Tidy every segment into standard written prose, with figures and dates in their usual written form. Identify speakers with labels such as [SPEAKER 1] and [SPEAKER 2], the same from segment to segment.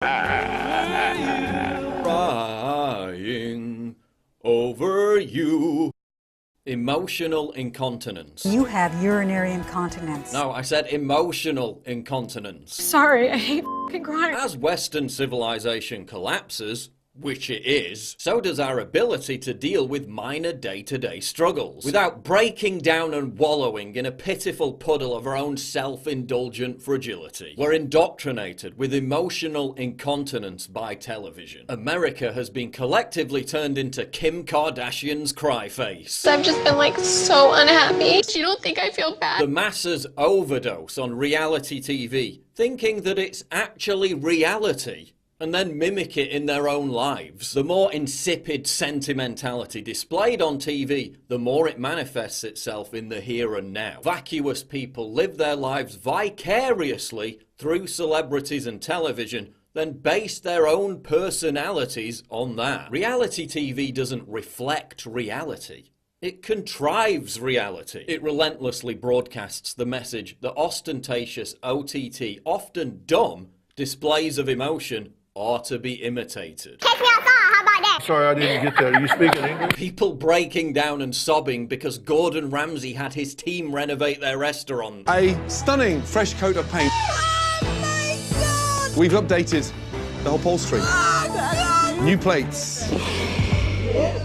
[SPEAKER 1] Crying over you. Emotional incontinence.
[SPEAKER 2] You have urinary incontinence.
[SPEAKER 1] No, I said emotional incontinence.
[SPEAKER 3] Sorry, I hate f***ing crying.
[SPEAKER 1] As Western civilization collapses, which it is, so does our ability to deal with minor day-to-day struggles, without breaking down and wallowing in a pitiful puddle of our own self-indulgent fragility. We're indoctrinated with emotional incontinence by television. America has been collectively turned into Kim Kardashian's cry face.
[SPEAKER 3] I've just been like so unhappy. You don't think I feel bad?
[SPEAKER 1] The masses overdose on reality TV, thinking that it's actually reality, and then mimic it in their own lives. The more insipid sentimentality displayed on TV, the more it manifests itself in the here and now. Vacuous people live their lives vicariously through celebrities and television, then base their own personalities on that. Reality TV doesn't reflect reality. It contrives reality. It relentlessly broadcasts the message that ostentatious OTT, often dumb, displays of emotion are to be imitated.
[SPEAKER 4] Take me outside, how about that?
[SPEAKER 5] Sorry, I didn't get that. Are you speaking English?
[SPEAKER 1] People breaking down and sobbing because Gordon Ramsay had his team renovate their restaurant.
[SPEAKER 6] A stunning fresh coat of paint.
[SPEAKER 4] Oh my God!
[SPEAKER 6] We've updated the upholstery. New plates.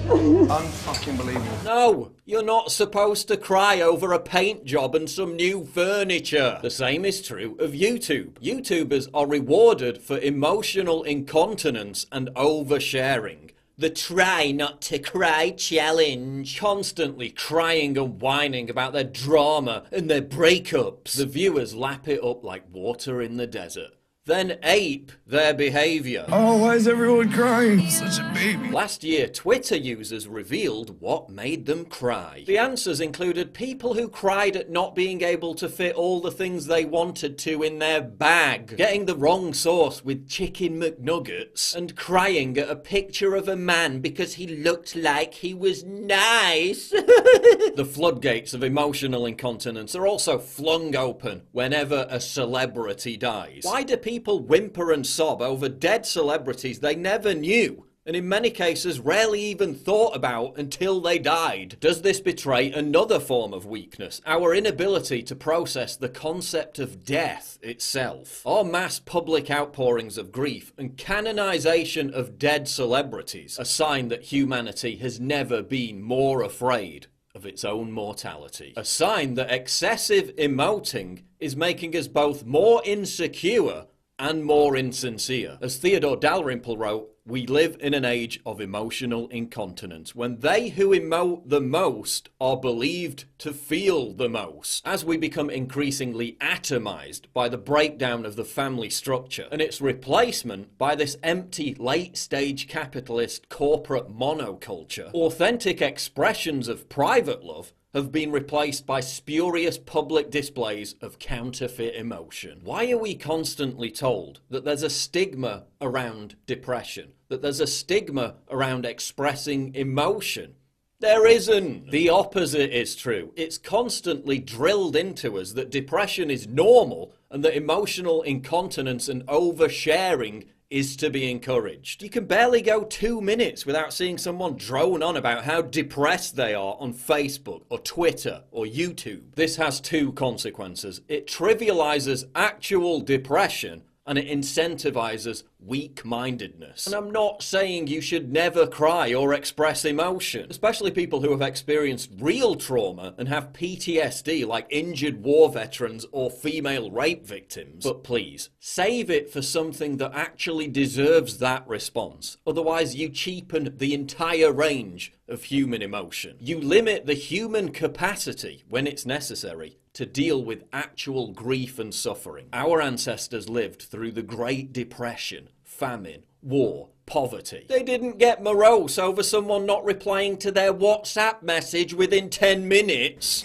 [SPEAKER 6] Unfucking believable.
[SPEAKER 1] No, you're not supposed to cry over a paint job and some new furniture. The same is true of YouTube. YouTubers are rewarded for emotional incontinence and oversharing. The try not to cry challenge. Constantly crying and whining about their drama and their breakups. The viewers lap it up like water in the desert, then ape their behaviour.
[SPEAKER 5] Oh, why is everyone crying? Such a baby.
[SPEAKER 1] Last year, Twitter users revealed what made them cry. The answers included people who cried at not being able to fit all the things they wanted to in their bag, getting the wrong sauce with chicken McNuggets, and crying at a picture of a man because he looked like he was nice. The floodgates of emotional incontinence are also flung open whenever a celebrity dies. Why do people whimper and sob over dead celebrities they never knew, and in many cases rarely even thought about until they died? Does this betray another form of weakness, our inability to process the concept of death itself? Our mass public outpourings of grief and canonization of dead celebrities, a sign that humanity has never been more afraid of its own mortality. A sign that excessive emoting is making us both more insecure and more insincere. As Theodore Dalrymple wrote, we live in an age of emotional incontinence, when they who emote the most are believed to feel the most. As we become increasingly atomized by the breakdown of the family structure and its replacement by this empty late-stage capitalist corporate monoculture, authentic expressions of private love have been replaced by spurious public displays of counterfeit emotion. Why are we constantly told that there's a stigma around depression, that there's a stigma around expressing emotion? There isn't. The opposite is true. It's constantly drilled into us that depression is normal and that emotional incontinence and oversharing is to be encouraged. You can barely go 2 minutes without seeing someone drone on about how depressed they are on Facebook or Twitter or YouTube. This has two consequences. It trivializes actual depression and it incentivizes weak-mindedness. And I'm not saying you should never cry or express emotion, especially people who have experienced real trauma and have PTSD like injured war veterans or female rape victims. But please, save it for something that actually deserves that response. Otherwise, you cheapen the entire range of human emotion. You limit the human capacity, when it's necessary, to deal with actual grief and suffering. Our ancestors lived through the Great Depression, famine, war, poverty. They didn't get morose over someone not replying to their WhatsApp message within 10 minutes.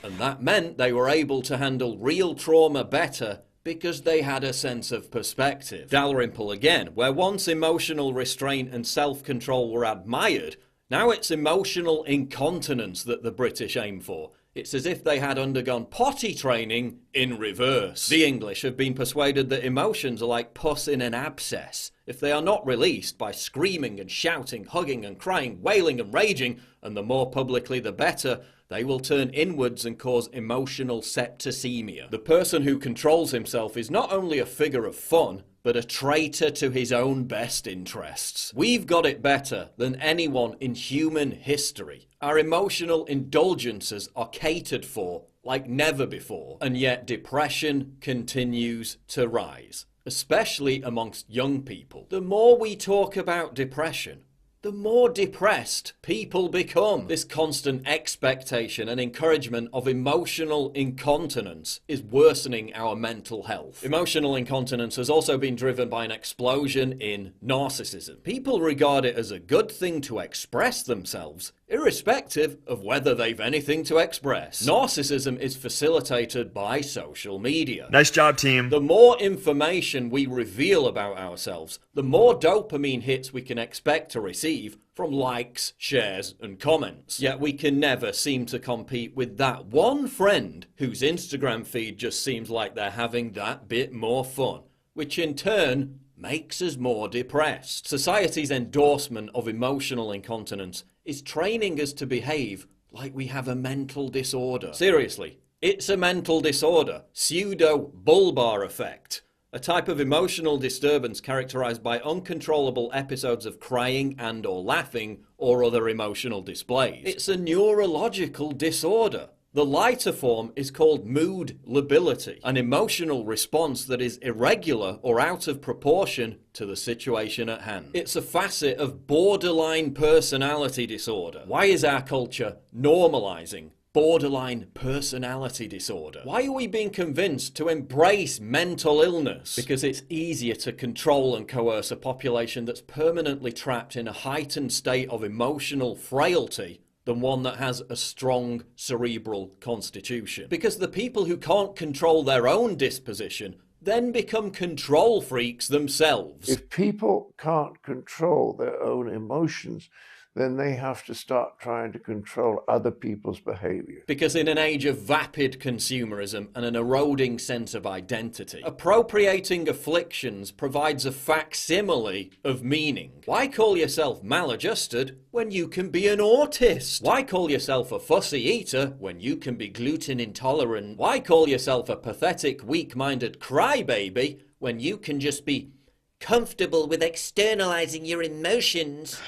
[SPEAKER 1] And that meant they were able to handle real trauma better because they had a sense of perspective. Dalrymple again, where once emotional restraint and self-control were admired, now it's emotional incontinence that the British aim for. It's as if they had undergone potty training in reverse. The English have been persuaded that emotions are like pus in an abscess. If they are not released by screaming and shouting, hugging and crying, wailing and raging, and the more publicly the better, they will turn inwards and cause emotional septicemia. The person who controls himself is not only a figure of fun, but a traitor to his own best interests. We've got it better than anyone in human history. Our emotional indulgences are catered for like never before, and yet depression continues to rise, especially amongst young people. The more we talk about depression, the more depressed people become. This constant expectation and encouragement of emotional incontinence is worsening our mental health. Emotional incontinence has also been driven by an explosion in narcissism. People regard it as a good thing to express themselves, irrespective of whether they've anything to express. Narcissism is facilitated by social media.
[SPEAKER 7] Nice job, team.
[SPEAKER 1] The more information we reveal about ourselves, the more dopamine hits we can expect to receive from likes, shares, and comments. Yet we can never seem to compete with that one friend whose Instagram feed just seems like they're having that bit more fun, which in turn makes us more depressed. Society's endorsement of emotional incontinence is training us to behave like we have a mental disorder. Seriously, it's a mental disorder. Pseudo-bulbar effect. A type of emotional disturbance characterized by uncontrollable episodes of crying and or laughing or other emotional displays. It's a neurological disorder. The lighter form is called mood lability, an emotional response that is irregular or out of proportion to the situation at hand. It's a facet of borderline personality disorder. Why is our culture normalizing borderline personality disorder? Why are we being convinced to embrace mental illness? Because it's easier to control and coerce a population that's permanently trapped in a heightened state of emotional frailty than one that has a strong cerebral constitution. Because the people who can't control their own disposition then become control freaks themselves.
[SPEAKER 8] If people can't control their own emotions, then they have to start trying to control other people's behavior.
[SPEAKER 1] Because in an age of vapid consumerism and an eroding sense of identity, appropriating afflictions provides a facsimile of meaning. Why call yourself maladjusted when you can be an autist? Why call yourself a fussy eater when you can be gluten intolerant? Why call yourself a pathetic, weak-minded crybaby when you can just be comfortable with externalizing your emotions?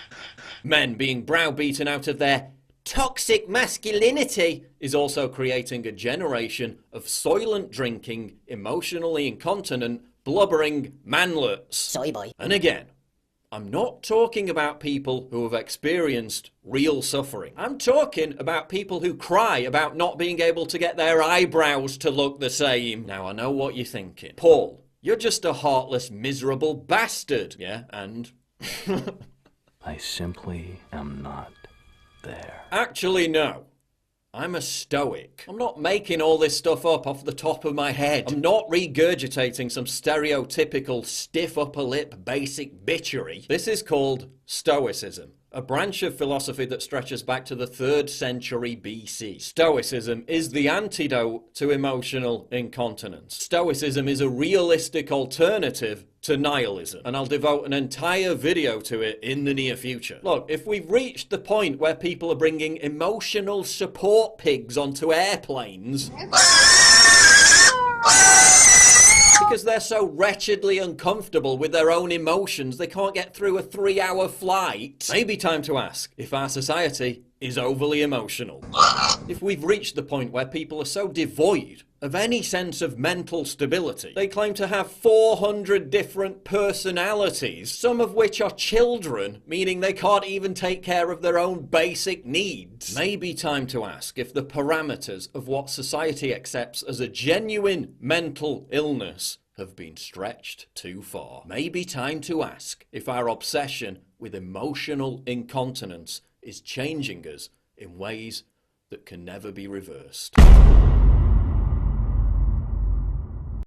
[SPEAKER 1] Men being browbeaten out of their toxic masculinity is also creating a generation of soylent drinking, emotionally incontinent, blubbering manlets.
[SPEAKER 4] Soy boy.
[SPEAKER 1] And again, I'm not talking about people who have experienced real suffering. I'm talking about people who cry about not being able to get their eyebrows to look the same. Now I know what you're thinking. Paul, you're just a heartless, miserable bastard. Yeah, and...
[SPEAKER 9] I simply am not there.
[SPEAKER 1] Actually, no. I'm a stoic. I'm not making all this stuff up off the top of my head. I'm not regurgitating some stereotypical stiff upper lip basic bitchery. This is called Stoicism, a branch of philosophy that stretches back to the 3rd century BC. Stoicism is the antidote to emotional incontinence. Stoicism is a realistic alternative to nihilism, and I'll devote an entire video to it in the near future. Look, if we've reached the point where people are bringing emotional support pigs onto airplanes because they're so wretchedly uncomfortable with their own emotions they can't get through a 3-hour flight, maybe time to ask if our society is overly emotional. If we've reached the point where people are so devoid of any sense of mental stability, they claim to have 400 different personalities, some of which are children, meaning they can't even take care of their own basic needs. Maybe time to ask if the parameters of what society accepts as a genuine mental illness have been stretched too far. Maybe time to ask if our obsession with emotional incontinence is changing us in ways that can never be reversed.